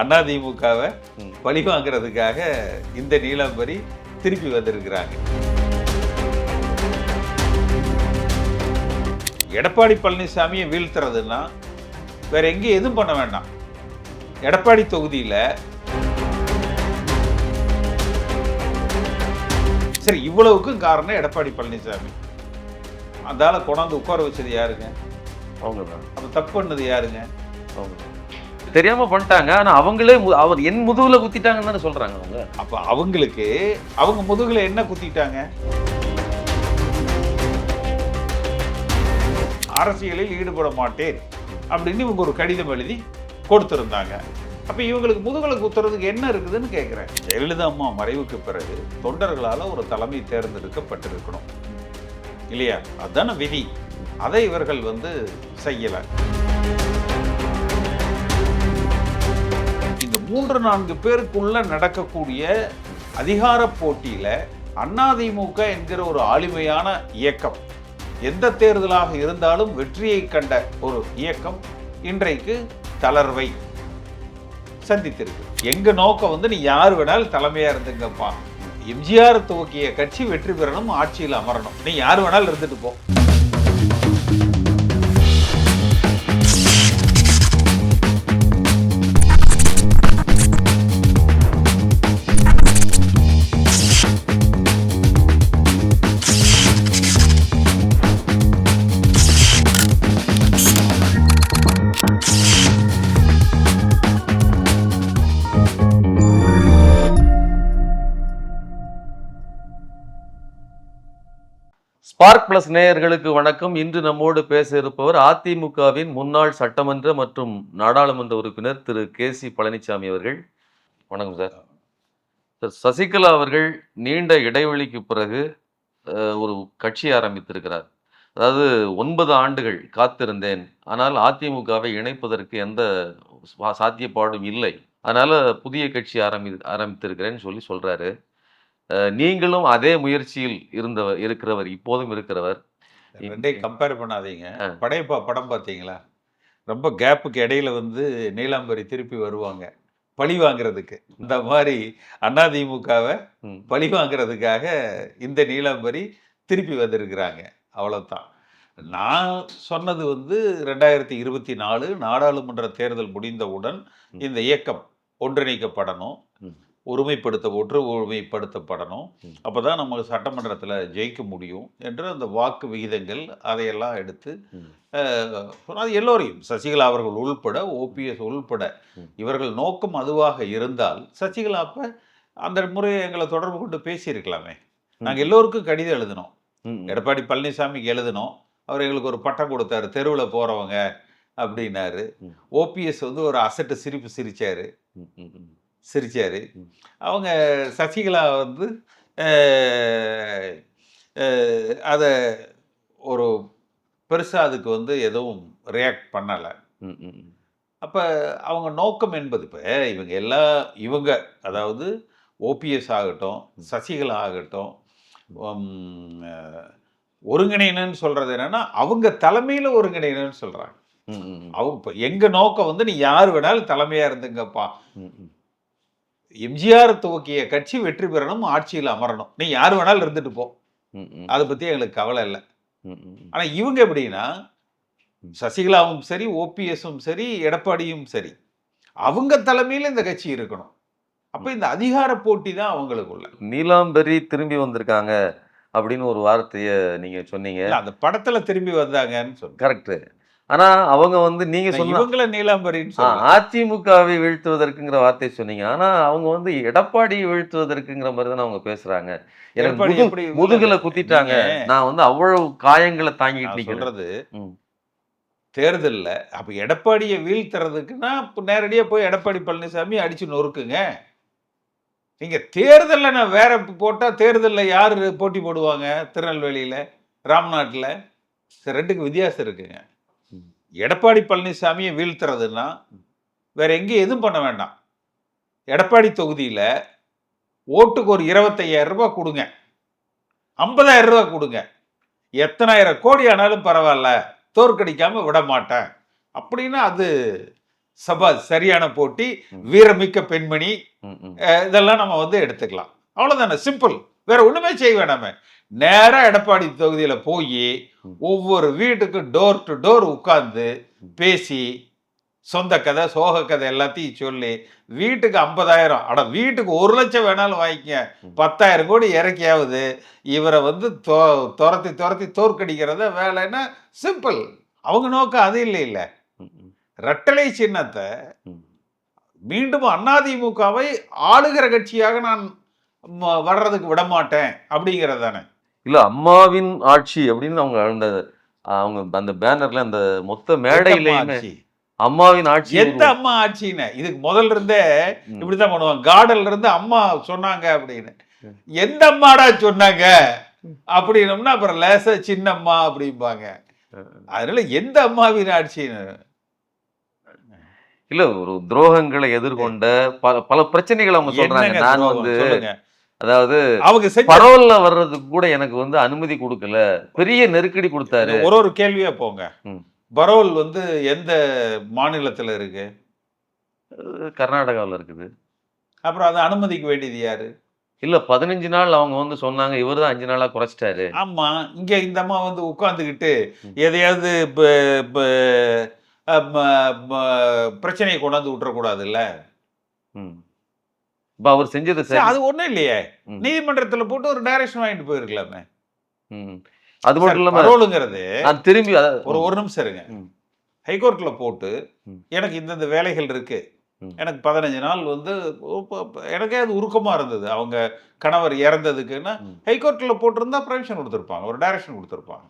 அதிமுகவை பழி வாங்குறதுக்காக இந்த நீலாம்பரி திருப்பி வந்திருக்கிறாங்க. எடப்பாடி பழனிசாமியை வீழ்த்துறதுன்னா வேற எங்கேயும் எதுவும் பண்ண வேண்டாம். எடப்பாடி தொகுதியில் சரி, இவ்வளவுக்கும் காரணம் எடப்பாடி பழனிசாமி. அதால கொண்டாந்து உட்கார வச்சது யாருங்க? அவங்க தான். அப்ப தப்பு பண்ணது யாருங்க? அவங்க தெரியாம பண்ணிட்டாங்க. ஆனா அவங்களே அவர் என் முதுகுல குத்திட்டாங்கன்னு தானே சொல்றாங்க அவங்க. அப்ப அவங்களுக்கு அவங்க முதுகுல என்ன குத்திட்டாங்க? அரசியலில் ஈடுபட மாட்டேன் அப்படின்னு இவங்க ஒரு கடிதம் எழுதி கொடுத்திருந்தாங்க. அப்ப இவங்களுக்கு முதுகலை குத்துறதுக்கு என்ன இருக்குதுன்னு கேட்கிறேன். ஜெயலலிதா அம்மா மறைவுக்கு பிறகு தொண்டர்களால ஒரு தலைமை தேர்ந்தெடுக்கப்பட்டிருக்கணும் இல்லையா? அதுதான விதி. அதை இவர்கள் செய்யல. இந்த 3-4 பேருக்குள்ள நடக்கக்கூடிய அதிகார போட்டியில அதிமுக என்கிற ஒரு ஆளுமையான இயக்கம், எந்த தேர்தலாக இருந்தாலும் வெற்றியை கண்ட ஒரு இயக்கம் இன்றைக்கு தளர்வை சந்தித்திருக்கு. எங்க நோக்கம் நீ யார் வேணாலும் தலைமையா இருந்துங்கப்பா. எம்ஜிஆர் துவக்கிய கட்சி வெற்றி பெறணும், ஆட்சியில் அமரணும். நீ யார் வேணாலும் இருந்துட்டு போ. ஸ்பார்க் பிளஸ் நேயர்களுக்கு வணக்கம். இன்று நம்மோடு பேச இருப்பவர் அதிமுகவின் முன்னாள் சட்டமன்ற மற்றும் நாடாளுமன்ற உறுப்பினர் திரு KC பழனிசாமி அவர்கள். வணக்கம் சார். சார், சசிகலா அவர்கள் நீண்ட இடைவெளிக்கு பிறகு ஒரு கட்சி ஆரம்பித்திருக்கிறார். அதாவது 9 ஆண்டுகள் காத்திருந்தேன், ஆனால் அதிமுகவை இணைப்பதற்கு எந்த சாத்தியப்பாடும் இல்லை, அதனால புதிய கட்சி ஆரம்பித்திருக்கிறேன்னு சொல்றாரு. நீங்களும் அதே முயற்சியில் இருக்கிறவர், இப்போதும் இருக்கிறவர். ரெண்டையும் கம்பேர் பண்ணாதீங்க. படையப்பா படம் பார்த்தீங்களா? ரொம்ப கேப்புக்கு இடையில நீலாம்பரி திருப்பி வருவாங்க பழி வாங்குறதுக்கு. இந்த மாதிரி அதிமுகவை பழி வாங்குறதுக்காக இந்த நீலாம்பரி திருப்பி வந்திருக்கிறாங்க. அவ்வளவுதான். நான் சொன்னது 2024 நாடாளுமன்ற தேர்தல் முடிந்தவுடன் இந்த இயக்கம் ஒன்றிணைக்கப்படணும், ஒருமைப்படுத்தப்படணும். அப்போதான் நம்ம சட்டமன்றத்தில் ஜெயிக்க முடியும் என்று அந்த வாக்கு விகிதங்கள் அதையெல்லாம் எடுத்து அது எல்லோரையும், சசிகலா அவர்கள் உள்பட, OPS உள்பட இவர்கள் நோக்கம் அதுவாக இருந்தால் சசிகலா அப்போ அந்த முறையை எங்களை தொடர்பு கொண்டு பேசியிருக்கலாமே. நாங்கள் எல்லோருக்கும் கடிதம் எழுதினோம். எடப்பாடி பழனிசாமிக்கு எழுதினோம். அவர் எங்களுக்கு ஒரு பட்டம் கொடுத்தாரு, தெருவில் போகிறவங்க அப்படின்னாரு. OPS ஒரு அசட்டு சிரிப்பு சிரிச்சாரு. அவங்க சசிகலா அதை ஒரு பெருசாக அதுக்கு எதுவும் ரியாக்ட் பண்ணலை. அப்போ அவங்க நோக்கம் என்பது இப்போ இவங்க அதாவது OPS ஆகட்டும், சசிகலா ஆகட்டும், ஒருங்கிணைன்னு சொல்கிறது என்னன்னா அவங்க தலைமையில் ஒருங்கிணைன்னு சொல்கிறாங்க. அவங்க இப்போ எங்கள் நோக்கம் நீ யார் வேணாலும் தலைமையாக இருந்துங்கப்பா. எம்ஜிஆர் துவக்கிய கட்சி வெற்றி பெறணும், ஆட்சியில் அமரணும். நீ யார் வேணாலும் இருந்துட்டு போ, அதை பற்றி எங்களுக்கு கவலை இல்லை. ஆனால் இவங்க எப்படின்னா, சசிகலாவும் சரி, OPSம் சரி, எடப்பாடியும் சரி, அவங்க தலைமையில் இந்த கட்சி இருக்கணும். அப்போ இந்த அதிகார போட்டி தான் அவங்களுக்குள்ள. நீலாம்பரி திரும்பி வந்திருக்காங்க அப்படின்னு ஒரு வார்த்தையை நீங்க சொன்னீங்க. அந்த படத்துல திரும்பி வந்தாங்கன்னு சொல்லுங்க. கரெக்ட். ஆனா அவங்க நீங்க சொன்னீங்க நீலாம்பரின்னு அதிமுகவை வீழ்த்துவதற்குங்கிற வார்த்தை சொன்னீங்க. ஆனா அவங்க எடப்பாடியை வீழ்த்துவதற்குங்கிற மாதிரி தானே அவங்க பேசுறாங்க. எனக்கு முதுகுல குத்திட்டாங்க, நான் அவ்வளவு காயங்களை தாங்கிட்டு சொல்றது. தேர்தல்ல அப்ப எடப்பாடியை வீழ்த்துறதுக்குன்னா நேரடியா போய் எடப்பாடி பழனிசாமி அடிச்சு நொறுக்குங்க. நீங்க தேர்தல்ல நான் வேற போட்டா தேர்தல்ல யாரு போட்டி போடுவாங்க? திருநெல்வேலியில, ராம்நாட்டில், ரெண்டுக்கு வித்தியாசம் இருக்குங்க. எடப்பாடி பழனிசாமியை வீழ்த்துறதுன்னா வேற எங்கேயும் எதுவும் பண்ண வேண்டாம். எடப்பாடி தொகுதியில் ஓட்டுக்கு ஒரு 25,000 ரூபாய் கொடுங்க, 50,000 ரூபாய் கொடுங்க, எத்தனாயிரம் கோடி ஆனாலும் பரவாயில்ல, தோற்கடிக்காம விட மாட்டேன் அப்படின்னா அது சரியான போட்டி, வீரமிக்க பெண்மணி, இதெல்லாம் நம்ம வந்து எடுத்துக்கலாம். அவ்வளவுதானே, சிம்பிள். வேற ஒண்ணுமே செய்ய வேணாமே. நேரா எடப்பாடி தொகுதியில போய் ஒவ்வொரு வீட்டுக்கு டோர் டு டோர் உட்கார்ந்து பேசி சொந்த கதை சோக கதை எல்லாத்தையும் சொல்லி வீட்டுக்கு 50,000, அட வீட்டுக்கு 1 லட்சம் வேணாலும் வாங்கிக்க, 10,000 கோடி இறக்கியாவது இவரை வந்து துரத்தி துரத்தி தோற்கடிக்கிறத வேலைன்னா சிம்பிள். அவங்க நோக்கம் அது இல்லை. இல்ல ரெட்டலை சின்னத்தை மீண்டும் அதிமுகவை ஆளுகிற கட்சியாக நான் வர்றதுக்கு விட மாட்டேன் அப்படிங்கிறது தானே. இல்ல அம்மாவின் ஆட்சி அப்படின்னு அவங்க அந்த பேனர்ல அந்த மொத்த மேடையிலேயுமே அம்மாவின் ஆட்சி. எந்த அம்மா ஆட்சின்னு இதுக்கு முதல்ல இருந்தே இப்படிதான் பண்ணுவாங்க. கார்டன்ல இருந்து அம்மா சொன்னாங்க அப்படின்னு. எந்த அம்மாடா சொன்னாங்க அப்படின்னம்னா அப்புறம் லேச சின்னம்மா அப்படிம்பாங்க. அதனால எந்த அம்மாவின் ஆட்சின்னு இல்ல, ஒரு துரோகங்களை எதிர்கொண்ட பல பிரச்சனைகள் அவங்க சொல்றாங்க. நான் வந்து அதாவது அவங்க பரவல்ல வர்றதுக்கு கூட எனக்கு வந்து அனுமதி கொடுக்கல, பெரிய நெருக்கடி கொடுத்தாரு. ஒரு கேள்வியா போங்க. பரோல் வந்து எந்த மாநிலத்துல இருக்கு? கர்நாடகாவில் இருக்குது. அப்புறம் அதை அனுமதிக்க வேண்டியது யாரு? இல்ல 15 நாள் அவங்க வந்து சொன்னாங்க, இவர் தான் 5 நாளா குறைச்சிட்டாரு. ஆமா, இங்க இந்த அம்மா வந்து உட்கார்ந்துகிட்டு எதையாவது பிரச்சனையை கொண்டாந்து விட்டுறக்கூடாதுல்ல. அவர் செஞ்சது அது ஒண்ணும் இல்லையே. நீதிமன்றத்துல போட்டு ஒரு டைரக்ஷன் வாங்கிட்டு போயிருக்கலாமே. அது மட்டும் இல்லாம பரோலுங்கிறது நான் திரும்பி ஒரு நிமிஷம் இருங்க. ஹைகோர்ட்ல போட்டு எனக்கு இந்த வேலைகள் இருக்கு, எனக்கு 15 நாள் வந்து எனக்கே அது உருக்கமா இருந்தது. அவங்க கணவர் இறந்ததுக்குன்னா ஹைகோர்ட்ல போட்டிருந்தா ப்ரொவிஷன் கொடுத்துருப்பாங்க, ஒரு டைரக்ஷன் கொடுத்துருப்பாங்க.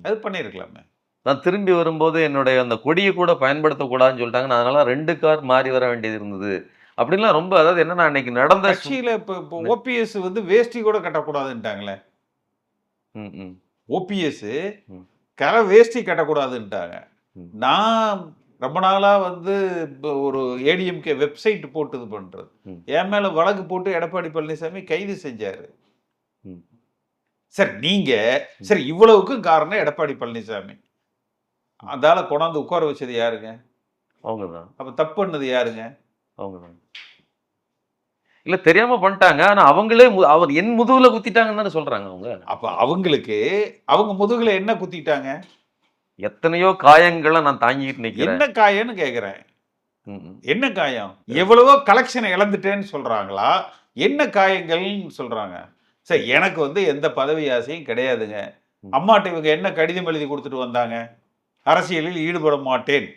அது பண்ணிருக்கலாமே. நான் திரும்பி வரும்போது என்னுடைய அந்த கொடியை கூட பயன்படுத்தக்கூடாதுன்னு சொல்லிட்டாங்க. நான் அதனால 2 கார் மாறி வர வேண்டியது இருந்தது அப்படின்லாம். ரொம்ப அதாவது என்னன்னா அன்னைக்கு நடந்த கட்சியில இப்போ ஓபிஎஸ் வந்து வேஷ்டி கூட கட்டக்கூடாதுன்ட்டாங்களே. ஓபிஎஸ் வேஷ்டி கட்டக்கூடாதுன்ட்டாங்க. நான் ரொம்ப நாளா வந்து ஒரு ஏடிஎம்கே வெப்சைட் போட்டு இது பண்றது, என் மேல வழக்கு போட்டு எடப்பாடி பழனிசாமி கைது செஞ்சாரு. சரி, நீங்க சரி இவ்வளவுக்கும் காரணம் எடப்பாடி பழனிசாமி. அதால கொண்டாந்து உட்கார வச்சது யாருங்க? அவங்கதான். அப்ப தப்பு பண்ணது யாருங்க? அவங்கதான். இல்ல தெரியாம பண்ணிட்டாங்க. ஆனா அவங்களே அவர் என் முதுகுல குத்திட்டாங்கன்னு தானே சொல்றாங்க அவங்க. அப்ப அவங்களுக்கு அவங்க முதுகுல என்ன குத்திட்டாங்க? எத்தனையோ காயங்களை நான் தாங்கிட்டு நிக்கிறேன். என்ன காயம்னு கேக்குறேன். என்ன காயம்? எவ்வளவோ கலெக்ஷனை இழந்துட்டேன்னு சொல்றாங்களா, என்ன காயங்கள்னு சொல்றாங்க? சரி, எனக்கு வந்து எந்த பதவி ஆசையும் கிடையாதுங்க. அம்மாட்ட இவங்க என்ன கடிதம் எழுதி கொடுத்துட்டு வந்தாங்க? அரசியலில் ஈடுபட மாட்டேன்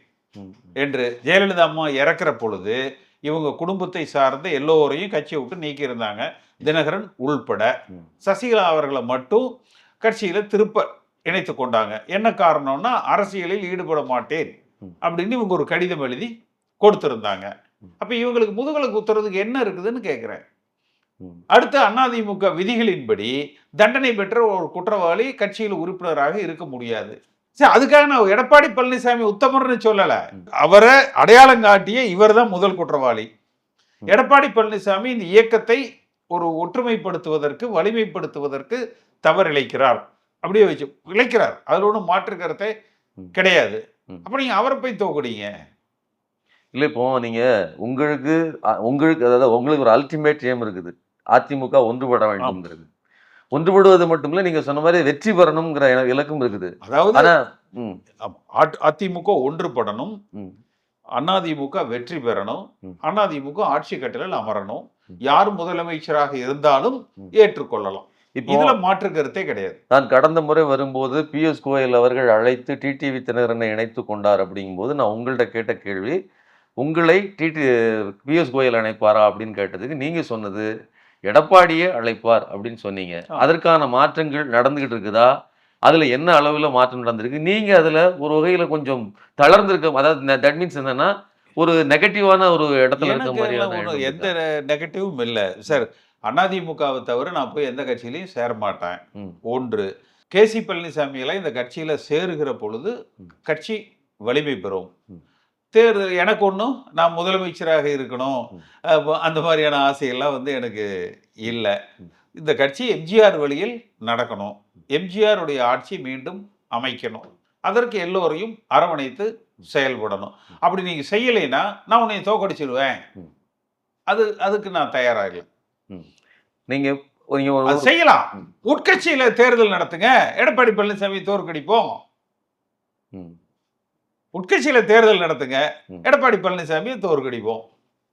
என்று. ஜெயலலிதா அம்மா இறக்குற பொழுது இவங்க குடும்பத்தை சார்ந்த எல்லோரையும் கட்சியை விட்டு நீக்கி இருந்தாங்க, தினகரன் உள்பட. சசிகலா அவர்களை மட்டும் கட்சியில திருப்ப இணைத்து கொண்டாங்க. என்ன காரணம்னா அரசியலில் ஈடுபட மாட்டேன் அப்படின்னு இவங்க ஒரு கடிதம் எழுதி கொடுத்திருந்தாங்க. அப்ப இவங்களுக்கு முதுகலை குத்துறதுக்கு என்ன இருக்குதுன்னு கேட்கிறேன். அடுத்து அதிமுக விதிகளின்படி தண்டனை பெற்ற ஒரு குற்றவாளி கட்சியில் உறுப்பினராக இருக்க முடியாது. சரி, அதுக்காக நான் எடப்பாடி பழனிசாமி உத்தமர்னு சொல்லல. அவரை அடையாளம் காட்டிய இவர் தான் முதல் குற்றவாளி. எடப்பாடி பழனிசாமி இந்த இயக்கத்தை ஒரு ஒற்றுமைப்படுத்துவதற்கு, வலிமைப்படுத்துவதற்கு தவறிழைக்கிறார். அப்படியே வச்சு இழைக்கிறார், அதுல ஒன்றும் மாற்று கருத்தை கிடையாது. அப்ப நீங்க அவரை போய் தோக்குறீங்க. இல்ல, இப்போ நீங்க உங்களுக்கு அதாவது உங்களுக்கு ஒரு அல்டிமேட் எய்ம் இருக்குது, அதிமுக ஒன்றுபட வேண்டும். ஒன்றுபடுவது மட்டும் இல்ல, நீங்க சொன்ன மாதிரி வெற்றி பெறணும்ங்கிற இலக்கும் இருக்குது. அதாவது அதிமுக ஒன்றுபடணும், அதிமுக வெற்றி பெறணும், அதிமுக ஆட்சி கட்டளில் அமரணும், யார் முதலமைச்சராக இருந்தாலும் ஏற்றுக்கொள்ளலாம். இதுல மாற்று கருத்தே கிடையாது. நான் கடந்த முறை வரும்போது பியூஷ் கோயல் அவர்கள் அழைத்து டிடிவி தினகரனை இணைத்து கொண்டார் அப்படிங்கும்போது நான் உங்கள்கிட்ட கேட்ட கேள்வி, உங்களை பியூஷ் கோயல் அழைப்பாரா அப்படின்னு கேட்டதுக்கு நீங்க சொன்னது எடப்பாடியே அழைப்பார் அப்படின்னு சொன்னீங்க. அதற்கான மாற்றங்கள் நடந்துகிட்டு இருக்குதா? அதுல என்ன அளவுல மாற்றம் நடந்திருக்கு? நீங்க அதுல ஒரு வகையில கொஞ்சம் தளர்ந்திருக்க, அதாவது தட் மீன்ஸ் என்னன்னா ஒரு நெகட்டிவான ஒரு இடத்துல இருக்க மாதிரியான எந்த நெகட்டிவும் இல்லை சார். அதிமுகவை தவிர நான் போய் எந்த கட்சியிலையும் சேர மாட்டேன். ஒன்று, கேசி பழனிசாமி எல்லாம் இந்த கட்சியில சேருகிற பொழுது கட்சி வலிமை பெறும். தேர்தல் எனக்கு ஒன்றும் நான் முதலமைச்சராக இருக்கணும் அந்த மாதிரியான ஆசையெல்லாம் வந்து எனக்கு இல்லை. இந்த கட்சி எம்ஜிஆர் வழியில் நடக்கணும், எம்ஜிஆருடைய ஆட்சி மீண்டும் அமைக்கணும். அதற்கு எல்லோரையும் அரவணைத்து செயல்படணும். அப்படி நீங்க செய்யலைன்னா நான் உன்னை தோக்கடிச்சிருவேன். அதுக்கு நான் தயாராகல. நீங்க நீங்க அது செய்யலாம். உட்கட்சியில தேர்தல் நடத்துங்க, எடப்பாடி பழனிசாமி தோற்கடிப்போம். உட்கட்சியில தேர்தல் நடத்துங்க, எடப்பாடி பழனிசாமியை தோற்கடிப்போம்.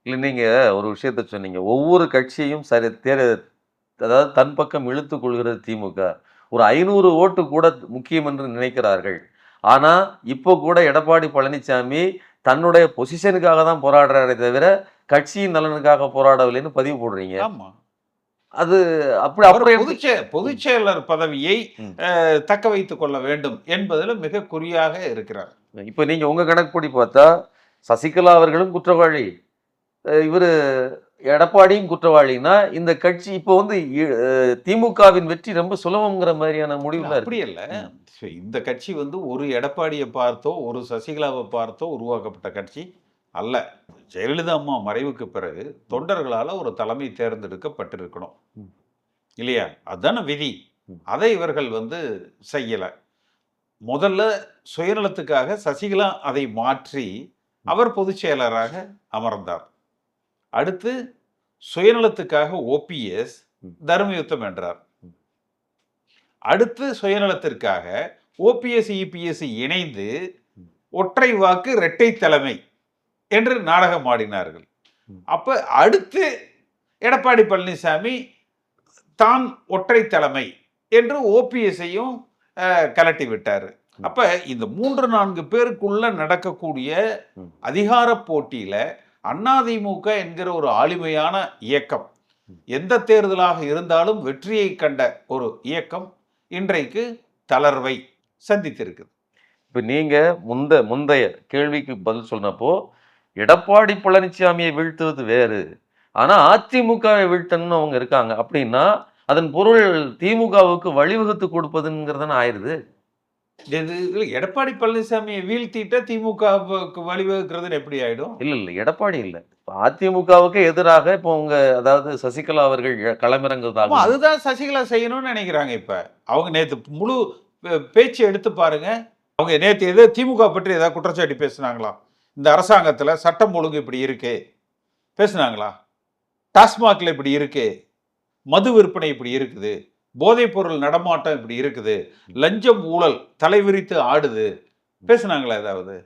இல்ல நீங்க ஒரு விஷயத்த சொன்னீங்க, ஒவ்வொரு கட்சியும் சரி அதாவது தன் பக்கம் இழுத்துக் கொள்கிறது திமுக. ஒரு 500 ஓட்டு கூட முக்கியம் என்று நினைக்கிறார்கள். ஆனா இப்போ கூட எடப்பாடி பழனிசாமி தன்னுடைய பொசிஷனுக்காக தான் போராடுறாரே தவிர கட்சியின் நலனுக்காக போராடவில்லைன்னு பதிவு போடுறீங்க. ஆமா, அது அப்படி பொதுச் செயலர் பதவியை தக்க வைத்துக் கொள்ள வேண்டும் என்பதில் மிக குறியாக இருக்கிறார். இப்ப நீங்க உங்க கணக்குப்படி பார்த்தா சசிகலா அவர்களும் குற்றவாளி, இவரு எடப்பாடியும் குற்றவாளினா இந்த கட்சி இப்போ வந்து திமுகவின் வெற்றி ரொம்ப சுலபம்ங்கிற மாதிரியான முடிவுல அப்படி இல்ல. இந்த கட்சி வந்து ஒரு எடப்பாடியை பார்த்தோ ஒரு சசிகலாவை பார்த்தோ உருவாக்கப்பட்ட கட்சி அல்ல. ஜெயலலிதா அம்மா மறைவுக்கு பிறகு தொண்டர்களால ஒரு தலைமை தேர்ந்தெடுக்கப்பட்டிருக்கணும் இல்லையா? அதுதானே விதி. அதை இவர்கள் வந்து செய்யல. முதல்ல சுயநலத்துக்காக சசிகலா அதை மாற்றி அவர் பொதுச் செயலராக அமர்ந்தார். அடுத்து சுயநலத்துக்காக ஓபிஎஸ் தர்மயுத்தம் என்றார். அடுத்து சுயநலத்திற்காக ஓபிஎஸ் இபிஎஸ் இணைந்து ஒற்றை வாக்கு இரட்டை தலைமை என்று நாடகம் ஆடினார்கள். அப்ப அடுத்து எடப்பாடி பழனிசாமி தான் ஒற்றை தலைமை என்று ஓபிஎஸ்ஐயும் கலட்டி விட்டார். அப்ப இந்த 3-4 பேருக்குள்ள நடக்கக்கூடிய அதிகார போட்டியில அதிமுக என்கிற ஒரு ஆளுமையான இயக்கம், எந்த தேர்தலாக இருந்தாலும் வெற்றியை கண்ட ஒரு இயக்கம் இன்றைக்கு தளர்வை சந்தித்திருக்கு. இப்ப நீங்க முந்தைய கேள்விக்கு பதில் சொன்னப்போ எடப்பாடி பழனிசாமியை வீழ்த்துவது வேறு, ஆனா அதிமுகவை வீழ்த்தணும்னு அவங்க இருக்காங்க அப்படின்னா அதன் பொருள் திமுகவுக்கு வழிவகுத்து கொடுப்பதுங்கிறதான ஆயிருது. எடப்பாடி பழனிசாமியை வீழ்த்திட்ட திமுகவுக்கு வழிவகுக்கிறது எப்படி ஆயிடும்? இல்ல எடப்பாடி இல்ல, அதிமுகவுக்கு எதிராக இப்போ உங்க அதாவது சசிகலா அவர்கள் களமிறங்குவதாக அதுதான் சசிகலா செய்யணும்னு நினைக்கிறாங்க. இப்ப அவங்க நேத்து முழு பேச்சு எடுத்து பாருங்க. அவங்க நேத்து எதோ திமுக பற்றி ஏதாவது குற்றச்சாட்டு பேசுனாங்களா? இந்த அரசாங்கத்துல சட்டம் ஒழுங்கு இப்படி இருக்கு பேசுனாங்களா? டாஸ்மாக்ல இப்படி இருக்கு, மது விற்பனை இப்படி இருக்குது, போதைப் பொருள் நடமாட்டம் இப்படி இருக்குது, லஞ்சம் ஊழல் தலைவிரித்து ஆடுது பேசுனாங்களா? ஏதாவது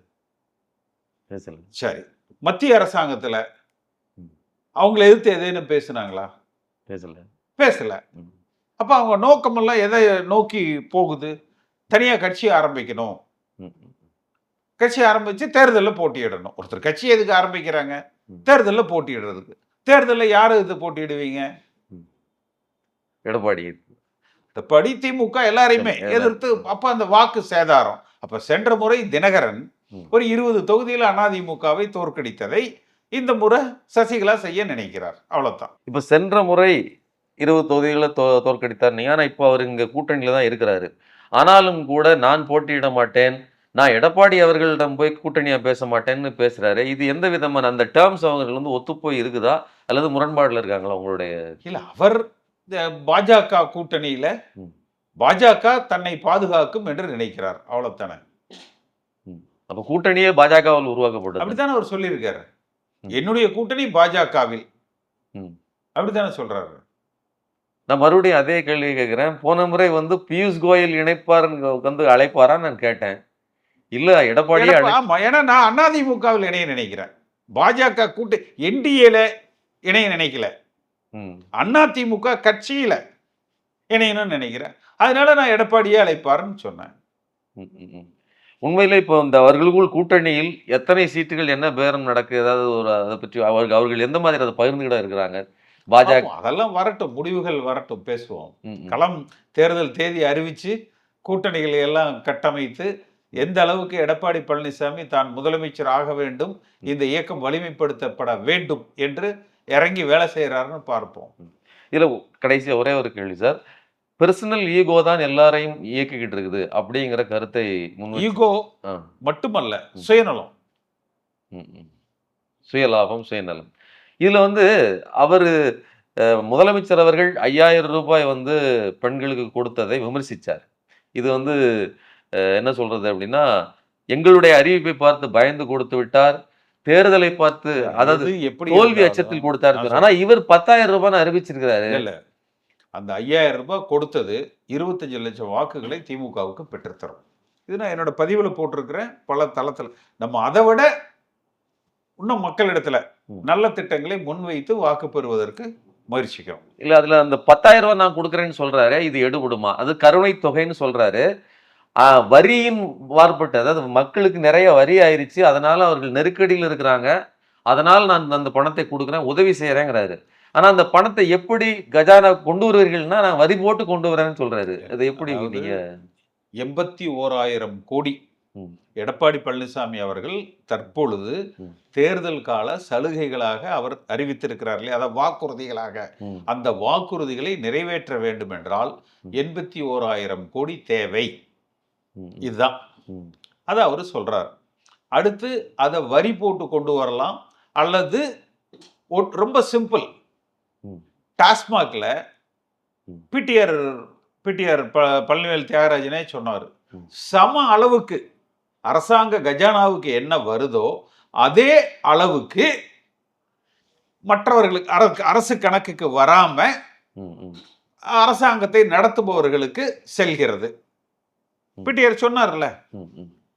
சரி, மத்திய அரசாங்கத்துல அவங்களை எதிர்த்து எதையும் பேசுனாங்களா? பேசல. அப்ப அவங்க நோக்கமெல்லாம் எதை நோக்கி போகுது? தனியா கட்சி ஆரம்பிக்கணும், கட்சி ஆரம்பிச்சு தேர்தலில் போட்டியிடணும். ஒருத்தர் கட்சி எதுக்கு ஆரம்பிக்கிறாங்க? தேர்தலில் போட்டியிடுறதுக்கு. தேர்தலில் யாரு இது போட்டியிடுவீங்க? எடப்பாடி திமுக எல்லாரையுமே எதிர்த்து. அப்ப அந்த வாக்கு சேதாரம். அப்ப சென்ற முறை தினகரன் ஒரு 20 தொகுதியில் அதிமுகவை தோற்கடித்ததை இந்த முறை சசிகலா செய்ய நினைக்கிறார். அவ்வளவுதான். இப்ப சென்ற முறை 20 தொகுதிகளை தோற்கடித்தார். ஆனா இப்போ அவர் இங்க கூட்டணியில தான் இருக்கிறாரு. ஆனாலும் கூட நான் போட்டியிட மாட்டேன், நான் எடப்பாடி அவர்களிடம் போய் கூட்டணியா பேச மாட்டேன்னு பேசுறாரு. இது எந்த விதமான அந்த டேர்ம்ஸ் அவர்கள் வந்து ஒத்துப்போய் இருக்குதா அல்லது முரண்பாடுல இருக்காங்களா உங்களுடைய? இல்ல, அவர் பாஜக கூட்டணியில பாஜக தன்னை பாதுகாக்கும் என்று நினைக்கிறார். அவ்வளவுதானே. அப்ப கூட்டணியே பாஜகவில் உருவாக்கப்பட்டது அப்படித்தானே அவர் சொல்லியிருக்காரு. என்னுடைய கூட்டணி பாஜகவில் அப்படித்தானே சொல்றாரு. நான் மறுபடியும் அதே கேள்வி கேட்கிறேன். போன முறை வந்து பியூஷ் கோயல் இணைப்பார் வந்து அழைப்பாரா நான் கேட்டேன். இல்ல எடப்பாடி. ஆமா, ஏன்னா நான் அதிமுகவில் இணைய நினைக்கிறேன். பாஜக கூட்டு என்டிஏல இணைய நினைக்கல, அதிமுக கட்சியில இணையணும்னு நினைக்கிறேன். அதனால நான் எடப்பாடியே அழைப்பாருன்னு சொன்னேன். உண்மையில இப்போ இந்த அவர்களுக்குள் கூட்டணியில் எத்தனை சீட்டுகள் என்ன பேரம் நடக்கு, ஏதாவது ஒரு அதை பற்றி அவர்கள் எந்த மாதிரி அதை பகிர்ந்துகிட இருக்கிறாங்க? பாஜக அதெல்லாம் வரட்டும், முடிவுகள் வரட்டும், பேசுவோம். களம் தேர்தல் தேதி அறிவிச்சு கூட்டணிகளை எல்லாம் கட்டமைத்து எந்த அளவுக்கு எடப்பாடி பழனிசாமி தான் முதலமைச்சர் ஆக வேண்டும், இந்த இயக்கம் வலிமைப்படுத்தப்பட வேண்டும் என்று இறங்கி வேலை செய்யறாருன்னு பார்ப்போம். இதுல கடைசியா ஒரே ஒரு கேள்வி சார். பெர்சனல் ஈகோ தான் எல்லாரையும் இயக்கிக்கிட்டு இருக்குது அப்படிங்கிற கருத்தை ஈகோ மட்டுமல்ல, சுயநலம், சுயலாபம், சுயநலம். இதுல வந்து அவரு முதலமைச்சர் அவர்கள் 5000 ரூபாய் வந்து பெண்களுக்கு கொடுத்ததை விமர்சிச்சார். இது வந்து என்ன சொல்றது அப்படின்னா, எங்களுடைய அறிவிப்பை பார்த்து பயந்து கொடுத்து விட்டார். தேர்தலை பார்த்து அதாவது எது எப்படி தோல்வி இருந்தாலும் அச்சத்தில் கொடுத்தாரு. நான் ஆனா இவர் 10,000 ரூபான்னு அறிவிச்சிருக்கிறாரு. இல்ல அந்த 5000 ரூபாய் கொடுத்தது 25 லட்சம் வாக்குகளை திமுகவுக்கு பெற்றுத்தரும். இது நான் என்னோட பதிவில் போட்டிருக்கிறேன் பல தளத்தில். நம்ம அதை விட இன்னும் மக்களிடத்துல நல்ல திட்டங்களை முன்வைத்து வாக்கு பெறுவதற்கு முயற்சிக்கிறோம். இல்ல அதுல அந்த 10,000 ரூபாய் நான் கொடுக்குறேன்னு சொல்றாரு. இது எடுபடுமா? அது கருணை தொகைன்னு சொல்றாரு. வரியின் மாறுபட்டு, அதாவது மக்களுக்கு நிறைய வரி ஆயிருச்சு, அதனால அவர்கள் நெருக்கடியில் இருக்கிறாங்க, அதனால நான் அந்த பணத்தை கொடுக்குறேன், உதவி செய்யறேங்கிறாரு. ஆனா அந்த பணத்தை எப்படி கஜானா கொண்டு வருவீர்கள்னா, நான் வரி போட்டு கொண்டு வரேன்னு சொல்றாரு. அது எப்படி நீங்க 81,000 கோடி எடப்பாடி பழனிசாமி அவர்கள் தற்பொழுது தேர்தல் கால சலுகைகளாக அவர் அறிவித்திருக்கிறார் இல்லையா, அதாவது வாக்குறுதிகளாக. அந்த வாக்குறுதிகளை நிறைவேற்ற வேண்டும் என்றால் 81,000 கோடி தேவை. இதுதான் அதை அவர் சொல்றார். அடுத்து அதை வரி போட்டு கொண்டு வரலாம், அல்லது ரொம்ப சிம்பிள், டாஸ்மாக்ல பிடிஆர் பழனிவேல் தியாகராஜனே சொன்னார், சம அளவுக்கு அரசாங்க கஜானாவுக்கு என்ன வருதோ அதே அளவுக்கு மற்றவர்களுக்கு அரசு கணக்குக்கு வராம அரசாங்கத்தை நடத்துபவர்களுக்கு செல்கிறது. பிடிஆர் சொன்னார்ல.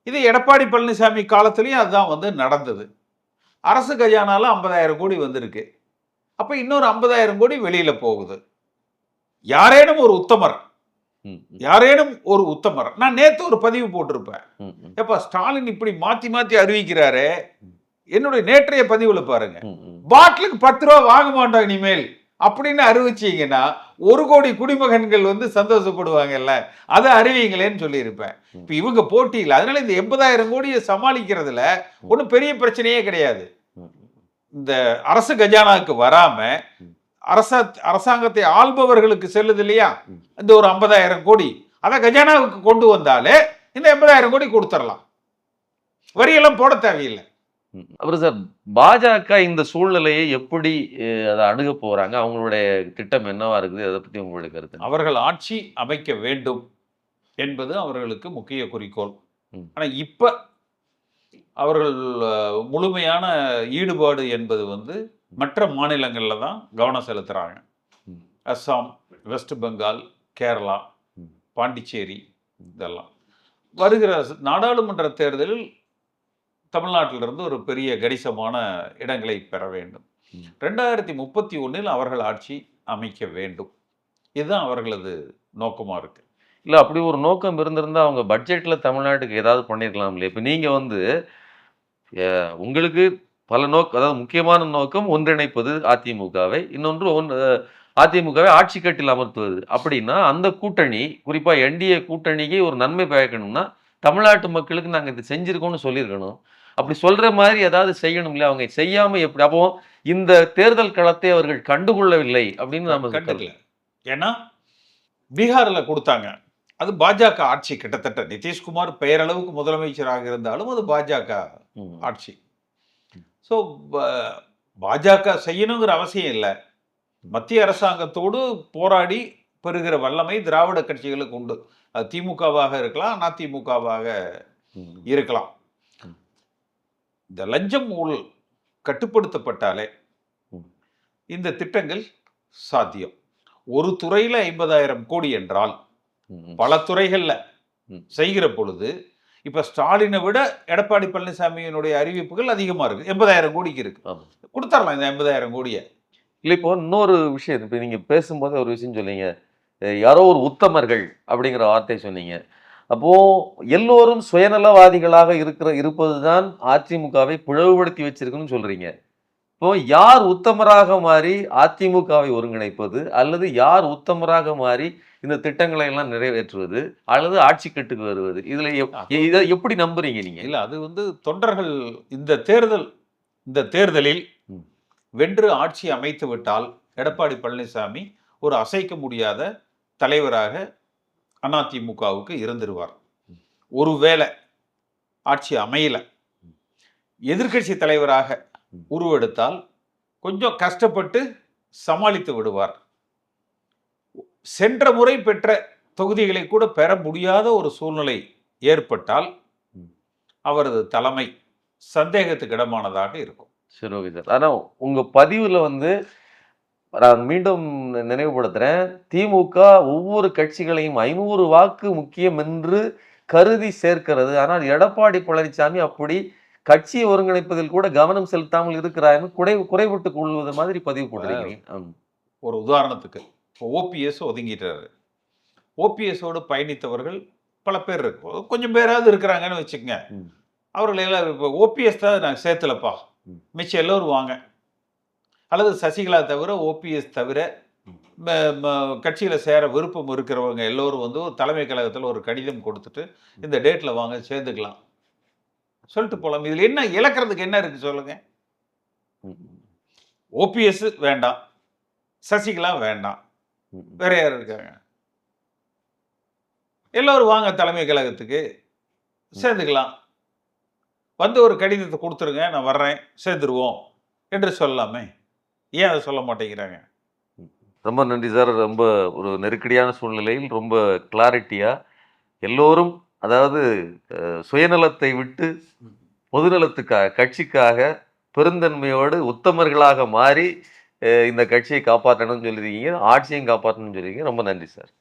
இது எடப்பாடி பழனிசாமி காலத்திலையும் அதுதான் நடந்தது. அரசு கஜானால 50,000 கோடி வந்திருக்கு. அப்ப இன்னொரு 50,000 கோடி வெளியில போகுது. யாரேனும் ஒரு உத்தமர் நான் நேத்து ஒரு பதிவு போட்டிருப்பேன். எப்ப ஸ்டாலின் இப்படி மாத்தி மாத்தி அறிவிக்கிறாரு, என்னுடைய நேற்றைய பதிவுல பாருங்க, பாட்டிலுக்கு 10 ரூபா வாங்க மாட்டோம் இனிமேல் அப்படின்னு அறிவிச்சீங்கன்னா 1 கோடி குடிமகன்கள் சந்தோஷப்படுவாங்கல்ல, அதை அறிவிங்களேன்னு சொல்லியிருப்பேன். இப்ப இவங்க போட்டியில், அதனால இந்த 80,000 கோடியை சமாளிக்கிறதுல ஒன்றும் பெரிய பிரச்சனையே கிடையாது. இந்த அரசு கஜானாவுக்கு வராம அரசாங்கத்தை ஆள்பவர்களுக்கு செல்லுது இல்லையா, இந்த ஒரு 50,000 கோடி அதை கஜானாவுக்கு கொண்டு வந்தாலே இந்த 80,000 கோடி கொடுத்துடலாம், வரியெல்லாம் போட தேவையில்லை. அப்புறம் சார், பாஜக இந்த சூழ்நிலையை எப்படி அதை அணுக போறாங்க? அவங்களுடைய திட்டம் என்னவா இருக்குது? அதை பத்தி உங்களுடைய கருத்து? அவர்கள் ஆட்சி அமைக்க வேண்டும் என்பது அவர்களுக்கு முக்கிய குறிக்கோள். ஆனா இப்ப அவர்கள் முழுமையான ஈடுபாடு என்பது மற்ற மாநிலங்கள்ல தான் கவனம் செலுத்துறாங்க. அஸ்ஸாம், வெஸ்ட் பெங்கால், கேரளா, பாண்டிச்சேரி, இதெல்லாம் வருகிற நாடாளுமன்ற தேர்தலில் தமிழ்நாட்டிலிருந்து ஒரு பெரிய கணிசமான இடங்களை பெற வேண்டும். 2031 அவர்கள் ஆட்சி அமைக்க வேண்டும். இதுதான் அவர்களது நோக்கமா இருக்கு. இல்ல அப்படி ஒரு நோக்கம் இருந்திருந்தா அவங்க பட்ஜெட்ல தமிழ்நாட்டுக்கு ஏதாவது பண்ணிருக்கலாம் இல்லையா? இப்ப நீங்க உங்களுக்கு பல அதாவது முக்கியமான நோக்கம் ஒன்றிணைப்பது அதிமுகவை, இன்னொன்று அதிமுகவை ஆட்சி கட்டில் அமர்த்துவது. அப்படின்னா அந்த கூட்டணி, குறிப்பா என்டிஏ கூட்டணிக்கு ஒரு நன்மை பயக்கணும்னா தமிழ்நாட்டு மக்களுக்கு நாங்க இது செஞ்சிருக்கோம்னு சொல்லியிருக்கணும். அப்படி சொல்ற மாதிரி ஏதாவது செய்யணும் இல்லையா? அவங்க செய்யாம எப்படி? அப்போ இந்த தேர்தல் களத்தை அவர்கள் கண்டுகொள்ளவில்லை அப்படின்னு நம்ம கண்டுக்கல. ஏன்னா பீகார்ல கொடுத்தாங்க, அது பாஜக ஆட்சி. கிட்டத்தட்ட நிதிஷ்குமார் பெயரளவுக்கு முதலமைச்சராக இருந்தாலும் அது பாஜக ஆட்சி. ஸோ பாஜக செய்யணுங்கிற அவசியம் இல்லை. மத்திய அரசாங்கத்தோடு போராடி பெறுகிற வல்லமை திராவிட கட்சிகளுக்கு உண்டு. அது திமுகவாக இருக்கலாம், அதிமுகவாக இருக்கலாம். இந்த லஞ்சம் ஊழல் கட்டுப்படுத்தப்பட்டாலே இந்த திட்டங்கள் சாத்தியம். ஒரு துறையில 50,000 கோடி என்றால் பல துறைகள்ல செய்கிற பொழுது, இப்ப ஸ்டாலினை விட எடப்பாடி பழனிசாமியினுடைய அறிவிப்புகள் அதிகமா இருக்கு. 80,000 கோடிக்கு இருக்கு, கொடுத்துடலாம் இந்த 80,000 கோடியை. இல்லை, இப்போ இன்னொரு விஷயம், இப்போ நீங்க பேசும்போது ஒரு விஷயம் சொன்னீங்க, யாரோ ஒரு உத்தமர்கள் அப்படிங்கிற வார்த்தை சொன்னீங்க. அப்போ எல்லோரும் சுயநலவாதிகளாக இருப்பதுதான் அதிமுகவை பிளவுபடுத்தி வச்சிருக்குன்னு சொல்றீங்க. இப்போ யார் உத்தமராக மாறி அதிமுகவை ஒருங்கிணைப்பது, அல்லது யார் உத்தமராக மாறி இந்த திட்டங்களை எல்லாம் நிறைவேற்றுவது, அல்லது ஆட்சி கட்டுக்கு வருவது, இதுல இதை எப்படி நம்புறீங்க நீங்க? இல்ல, அது தொண்டர்கள் இந்த தேர்தலில் வென்று ஆட்சி அமைத்து விட்டால் எடப்பாடி பழனிசாமி ஒரு அசைக்க முடியாத தலைவராக அதிமுகவுக்கு இருந்துருவார். ஒருவேளை ஆட்சி அமையல, எதிர்க்கட்சி தலைவராக உருவெடுத்தால் கொஞ்சம் கஷ்டப்பட்டு சமாளித்து விடுவார். சென்ற முறை பெற்ற தொகுதிகளை கூட பெற முடியாத ஒரு சூழ்நிலை ஏற்பட்டால் அவரது தலைமை சந்தேகத்துக்கு இடமானதாக இருக்கும். சரி, ஓகே சார். ஆனா உங்க பதிவுல வந்து நான் மீண்டும் நினைவுபடுத்துறேன். திமுக ஒவ்வொரு கட்சிகளையும் 500 வாக்கு முக்கியம் என்று கருதி சேர்க்கிறது. ஆனால் எடப்பாடி பழனிசாமி அப்படி கட்சியை ஒருங்கிணைப்பதில் கூட கவனம் செலுத்தாமல் இருக்கிறார் குறைபட்டுக் கொள்வது மாதிரி பதிவு போட்டிருக்கீங்க. ஒரு உதாரணத்துக்கு இப்போ ஓபிஎஸ் ஒதுங்கிட்டாரு. ஓபிஎஸோடு பயணித்தவர்கள் பல பேர் இருக்கு, கொஞ்சம் பேராவது இருக்கிறாங்கன்னு வச்சுக்கோங்க. அவர்கள் எல்லாம் இப்போ ஓபிஎஸ் தான் நாங்கள் சேர்த்துலப்பா, மிச்சம் எல்லோரும் வாங்க, அல்லது சசிகலா தவிர ஓபிஎஸ் தவிர கட்சியில் சேர விருப்பம் இருக்கிறவங்க எல்லோரும் வந்து ஒரு தலைமை கழகத்தில் ஒரு கடிதம் கொடுத்துட்டு இந்த டேட்டில் வாங்க சேர்ந்துக்கலாம் சொல்லிட்டு போகலாம். இதில் என்ன இழக்கிறதுக்கு என்ன இருக்கு சொல்லுங்க? ஓபிஎஸ் வேண்டாம், சசிகலா வேண்டாம், வேற யார் இருக்காங்க? எல்லோரும் வாங்க தலைமை கழகத்துக்கு சேர்ந்துக்கலாம், வந்து ஒரு கடிதத்தை கொடுத்துருங்க, நான் வர்றேன், சேர்ந்துருவோம் என்று சொல்லலாமே. ஏன் அதை சொல்ல மாட்டேங்கிறாங்க? ரொம்ப நன்றி சார். ரொம்ப ஒரு நெருக்கடியான சூழ்நிலையில் ரொம்ப கிளாரிட்டியாக எல்லோரும், அதாவது சுயநலத்தை விட்டு பொதுநலத்துக்காக, கட்சிக்காக பெருந்தன்மையோடு உத்தமர்களாக மாறி இந்த கட்சியை காப்பாற்றணும்னு சொல்லியிருக்கீங்க, ஆட்சியையும் காப்பாற்றணும்னு சொல்லியிருக்கீங்க. ரொம்ப நன்றி சார்.